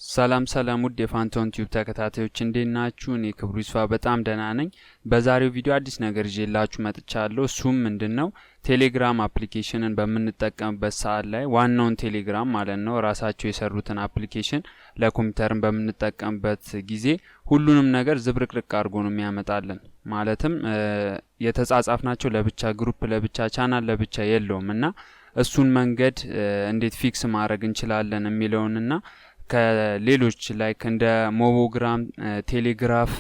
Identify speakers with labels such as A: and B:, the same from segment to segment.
A: ሰላም ውድ የፋንታሁን ቲዩብ ተከታታዮች እንዴት ናችሁ? እኔ ክብሩ ይስፋ በጣም ደህና ነኝ። በዛሬው ቪዲዮ አዲስ ነገር ይዤላችሁ መጥቻለሁ። እሱም ምንድነው ቴሌግራም አፕሊኬሽንን በምንጠቀምበት ሰዓት ላይ ዋናውን ቴሌግራም ማለት ነው ራሳቸው የሰሩትን አፕሊኬሽን ለኮምፒውተርን በምንጠቀምበት ጊዜ ሁሉንም ነገር ዝብርቅርቅ አድርጎ ነው የሚያመጣልን። ማለትም የተጻጻፍናቸው ለብቻ ግሩፕ ለብቻ ቻናል ለብቻ የለውምና እሱን መንገድ እንዴት ፊክስ ማድረግ እንችላለን የሚለውንና ከሌሎች ላይክ እንደ ሞቦግራም ቴሌግራፍ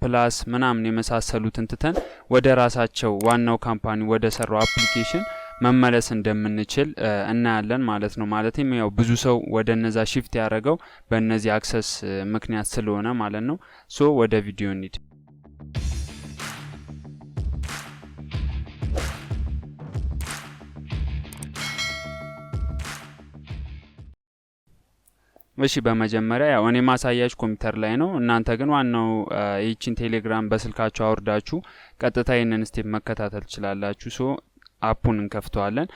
A: ፕላስ ምናምን የመሳሰሉትን ትተን ወደ ራሳቸው ዋናው ካምፓኒ ወደ ሰራው አፕሊኬሽን መመለስ እንደምንችል እናያለን ማለት ነው። ማለትም ያው ብዙ ሰው ወደ እነዛ ሺፍት ያደረገው በእነዚህ አክሰስ ምክንያት ስለሆነ ማለት ነው። ሶ ወደ ቪዲዮ እንሂድ። እሺ በመጀመሪያ ያው እኔ ማሳያችሁ ኮምፒውተር ላይ ነው። እናንተ ግን ዋናው ይቺን ቴሌግራም በስልካችሁ አውርዳችሁ ቀጥታ ይሄንን ስቴፕ መከታተል ትችላላችሁ። ሶ አፑን እንከፍተዋለን።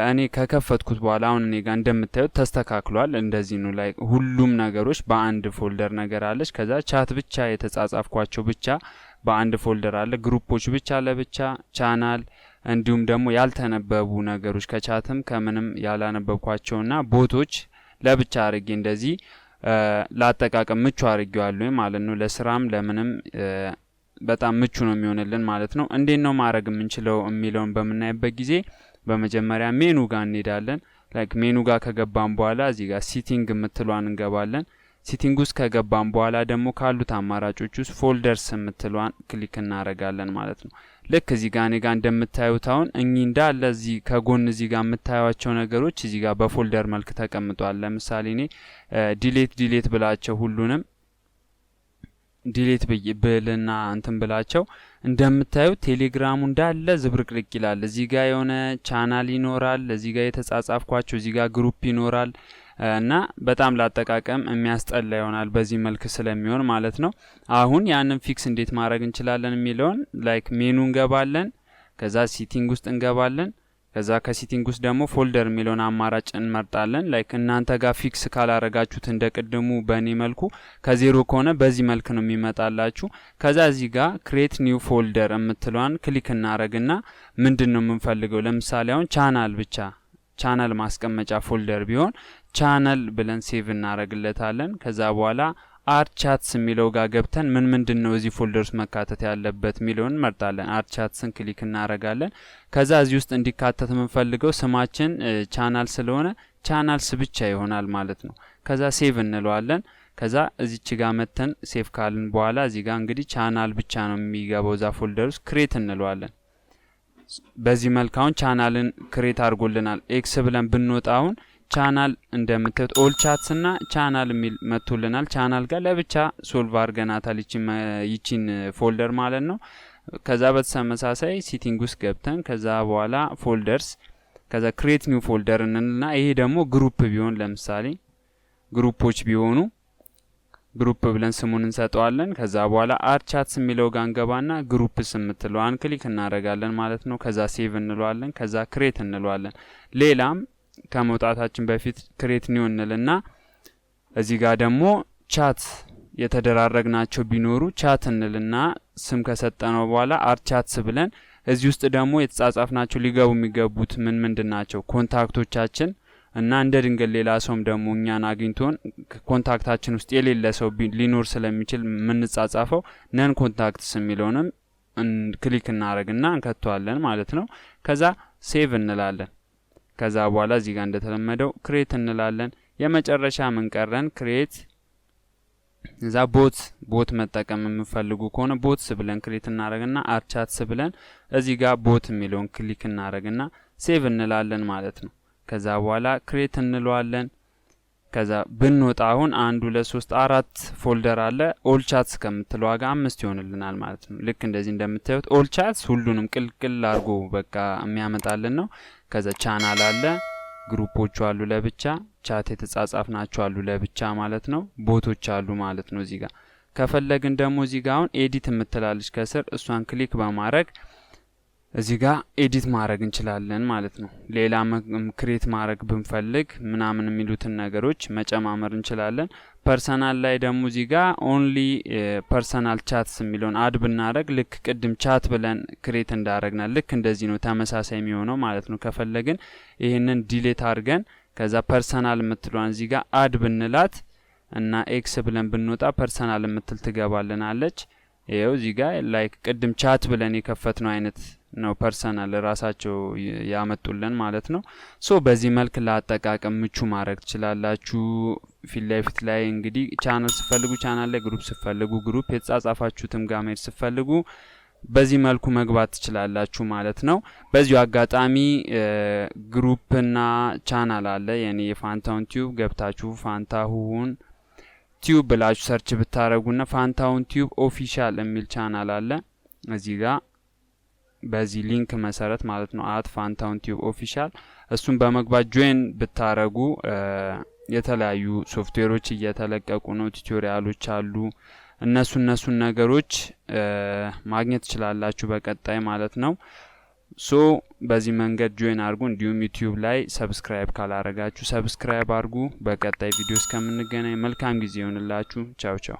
A: እኔ ከከፈትኩት በኋላ አሁን እኔ ጋር እንደምታዩት ተስተካክሏል። እንደዚህ ነው ላይ ሁሉም ነገሮች በአንድ ፎልደር ነገር አለች። ከዛ ቻት ብቻ የተጻጻፍኳቸው ብቻ በአንድ ፎልደር አለ። ግሩፖች ብቻ ለብቻ፣ ቻናል እንዲሁም ደግሞ ያልተነበቡ ነገሮች ከቻትም ከምንም ያላነበብኳቸውና ቦቶች ለብቻ አርጌ እንደዚህ ለአጠቃቀም ምቹ አርጌዋለሁ ማለት ነው። ለስራም ለምንም በጣም ምቹ ነው የሚሆንልን ማለት ነው። እንዴት ነው ማድረግ የምንችለው የሚለውን በመናይበት ጊዜ በመጀመሪያ ሜኑ ጋር እንሄዳለን። ላይክ ሜኑ ጋር ከገባን በኋላ እዚህ ጋር ሲቲንግ የምትሏን እንገባለን። ሲቲንግ ውስጥ ከገባን በኋላ ደግሞ ካሉት አማራጮች ውስጥ ፎልደርስ የምትሏን ክሊክ እናረጋለን ማለት ነው። ልክ እዚህ ጋር እኔ ጋር እንደምታዩት አሁን እኚህ እንዳለ እዚህ ከጎን እዚህ ጋር የምታዩቸው ነገሮች እዚህ ጋር በፎልደር መልክ ተቀምጧል። ለምሳሌ እኔ ዲሌት ብላቸው ሁሉንም ዲሌት ብልና እንትን ብላቸው እንደምታዩት ቴሌግራሙ እንዳለ ዝብርቅርቅ ይላል። እዚህ ጋር የሆነ ቻናል ይኖራል፣ እዚህ ጋር የተጻጻፍኳቸው እዚህ ጋር ግሩፕ ይኖራል እና በጣም ላጠቃቀም የሚያስጠላ ይሆናል በዚህ መልክ ስለሚሆን ማለት ነው። አሁን ያንን ፊክስ እንዴት ማድረግ እንችላለን የሚለውን ላይክ ሜኑ እንገባለን። ከዛ ሲቲንግ ውስጥ እንገባለን። ከዛ ከሲቲንግ ውስጥ ደግሞ ፎልደር የሚለውን አማራጭ እንመርጣለን። ላይክ እናንተ ጋር ፊክስ ካላረጋችሁት እንደቀደሙ በእኔ መልኩ ከዜሮ ከሆነ በዚህ መልክ ነው የሚመጣላችሁ። ከዛ እዚህ ጋር ክሬት ኒው ፎልደር የምትሏን ክሊክ እናረግና ምንድነው የምንፈልገው? ለምሳሌ አሁን ቻናል ብቻ ቻናል ማስቀመጫ ፎልደር ቢሆን ቻናል ብለን ሴቭ እናረግለታለን። ከዛ በኋላ አርቻትስ የሚለው ጋር ገብተን ምንድነው እዚህ ፎልደር ውስጥ መካተት ያለበት ሚሊዮን መርጣለን። አርቻትስን ክሊክ እናረጋለን። ከዛ እዚህ ውስጥ እንዲካተት የምንፈልገው ስማችን ቻናል ስለሆነ ቻናልስ ብቻ ይሆናል ማለት ነው። ከዛ ሴቭ እንለዋለን። ከዛ እዚች ጋር መተን ሴቭ ካልን በኋላ እዚህ ጋር እንግዲህ ቻናል ብቻ ነው የሚገባው እዛ ፎልደር ውስጥ ክሬት እንለዋለን። በዚህ መልክ አሁን ቻናልን ክሬት አድርጎልናል። ኤክስ ብለን ብንወጣ አሁን ቻናል እንደምታዩት ኦል ቻትስ እና ቻናል የሚል መጥቶልናል። ቻናል ጋር ለብቻ ሶልቭ አድርገናታል ይቺን ፎልደር ማለት ነው። ከዛ በተመሳሳይ ሲቲንግ ውስጥ ገብተን ከዛ በኋላ ፎልደርስ ከዛ ክሬት ኒው ፎልደር እንልና ይሄ ደግሞ ግሩፕ ቢሆን ለምሳሌ ግሩፖች ቢሆኑ ግሩፕ ብለን ስሙን እንሰጠዋለን። ከዛ በኋላ አርቻትስ የሚለው ጋር እንገባና ግሩፕስ የምትለዋን ክሊክ እናረጋለን ማለት ነው። ከዛ ሴቭ እንለዋለን። ከዛ ክሬት እንለዋለን። ሌላም ከመውጣታችን በፊት ክሬት ኒው እንልና እዚህ ጋር ደግሞ ቻት የተደራረግናቸው ቢኖሩ ቻት እንልና ስም ከሰጠነው በኋላ አርቻትስ ብለን እዚህ ውስጥ ደግሞ የተጻጻፍናቸው ሊገቡ የሚገቡት ምንድናቸው ኮንታክቶቻችን እና እንደ ድንገት ሌላ ሰውም ደግሞ እኛን አግኝቶን ኮንታክታችን ውስጥ የሌለ ሰው ሊኖር ስለሚችል ምንጻጻፈው ነን ኮንታክትስ የሚለውንም ክሊክ እናረግና እንከተዋለን ማለት ነው። ከዛ ሴቭ እንላለን። ከዛ በኋላ እዚህ ጋር እንደተለመደው ክሬት እንላለን። የመጨረሻ ምን ቀረን? ክሬት እዛ ቦት መጠቀም የምፈልጉ ከሆነ ቦትስ ብለን ክሬት እናረግና አርቻትስ ብለን እዚህ ጋር ቦት የሚለውን ክሊክ እናረግና ሴቭ እንላለን ማለት ነው። ከዛ በኋላ ክሬት እንለዋለን። ከዛ ብንወጣ አሁን 1 2 3 4 ፎልደር አለ። ኦል ቻትስ ከምትለው ጋር 5 ይሆንልናል ማለት ነው። ልክ እንደዚህ እንደምታዩት ኦል ቻትስ ሁሉንም ቅልቅል አድርጎ በቃ የሚያመጣልን ነው። ከዛ ቻናል አለ፣ ግሩፖች አሉ ለብቻ፣ ቻት የተጻጻፍናቸው አሉ ለብቻ ማለት ነው። ቦቶች አሉ ማለት ነው። እዚህ ጋር ከፈለግን ደግሞ እዚህ ጋር አሁን ኤዲት የምትላለች ከስር እሷን ክሊክ በማድረግ እዚህ ጋር ኤዲት ማድረግ እንችላለን ማለት ነው። ሌላ ክሬት ማድረግ ብንፈልግ ምናምን የሚሉትን ነገሮች መጨማመር እንችላለን። ፐርሰናል ላይ ደግሞ እዚህ ጋር ኦንሊ ፐርሰናል ቻትስ የሚለውን አድ ብናደርግ ልክ ቅድም ቻት ብለን ክሬት እንዳደረግና ልክ እንደዚህ ነው ተመሳሳይ የሚሆነው ማለት ነው። ከፈለግን ይሄንን ዲሌት አድርገን ከዛ ፐርሰናል የምትለዋን እዚህ ጋር አድ ብንላት እና ኤክስ ብለን ብንወጣ ፐርሰናል የምትል ትገባልናለች። ይሄው እዚህ ጋር ላይክ ቅድም ቻት ብለን የከፈትነው አይነት ነው ፐርሰናል ራሳቸው ያመጡልን ማለት ነው። ሶ በዚህ መልክ ለአጠቃቀም ምቹ ማድረግ ትችላላችሁ። ፊት ለፊት ላይ እንግዲህ ቻናል ሲፈልጉ ቻናል ላይ፣ ግሩፕ ሲፈልጉ ግሩፕ፣ የተጻጻፋችሁትም ጋር መሄድ ሲፈልጉ በዚህ መልኩ መግባት ትችላላችሁ ማለት ነው። በዚሁ አጋጣሚ ግሩፕና ቻናል አለ የኔ የፋንታሁን ቲዩብ። ገብታችሁ ፋንታሁን ቲዩብ ብላችሁ ሰርች ብታረጉና ፋንታሁን ቲዩብ ኦፊሻል የሚል ቻናል አለ እዚህ ጋር በዚህ ሊንክ መሰረት ማለት ነው @ፋንታሁን ቲዩብ ኦፊሻል እሱን በመግባት ጆይን ብታረጉ የተለያዩ ሶፍትዌሮች እየተለቀቁ ነው፣ ቱቶሪያሎች አሉ። እነሱን ነገሮች ማግኘት ትችላላችሁ በቀጣይ ማለት ነው። ሶ በዚህ መንገድ ጆይን አርጉ። እንዲሁም ዩቲዩብ ላይ ሰብስክራይብ ካላረጋችሁ ሰብስክራይብ አርጉ። በቀጣይ ቪዲዮ እስከምንገናኝ መልካም ጊዜ ይሁንላችሁ። ቻው ቻው።